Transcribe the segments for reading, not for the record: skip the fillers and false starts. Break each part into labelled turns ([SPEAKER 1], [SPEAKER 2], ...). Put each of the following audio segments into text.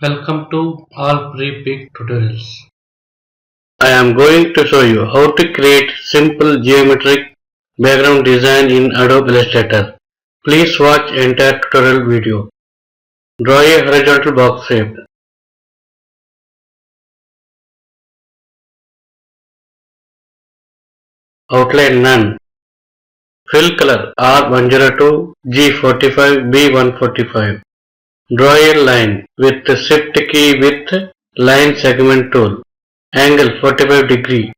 [SPEAKER 1] Welcome to AllFreePik tutorials.
[SPEAKER 2] I am going to show you how to create simple geometric background design in Adobe Illustrator. Please watch entire tutorial video. Draw a horizontal box shape. Outline none. Fill color R102, G45, B145. Draw a line with the shift key with line segment tool. Angle 45 degree.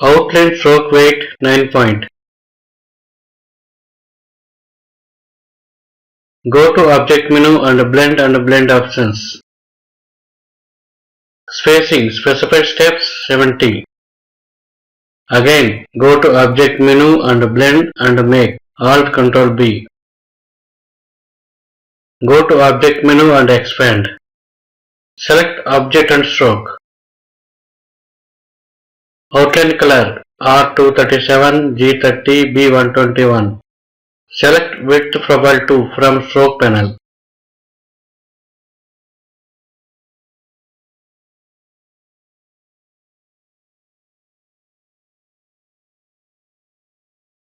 [SPEAKER 2] Outline stroke weight 9 point. Go to Object menu and Blend options. Spacing specified steps 70. Again go to Object menu and Blend and make Alt Ctrl B. Go to Object menu and expand. Select Object and Stroke. Outline color R237, G30, B121. Select Width Profile 2 from Stroke panel.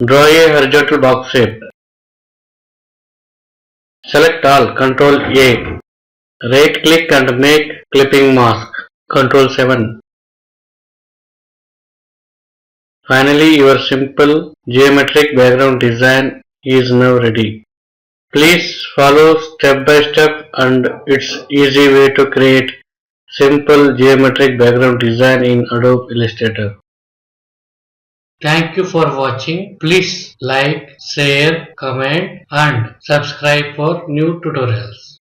[SPEAKER 2] Draw a horizontal box shape. Select all, Ctrl A. Right click and make clipping mask, Ctrl 7. Finally, your simple geometric background design is now ready. Please follow step by step and it's easy way to create simple geometric background design in Adobe Illustrator.
[SPEAKER 1] Thank you for watching. Please like, share, comment and subscribe for new tutorials.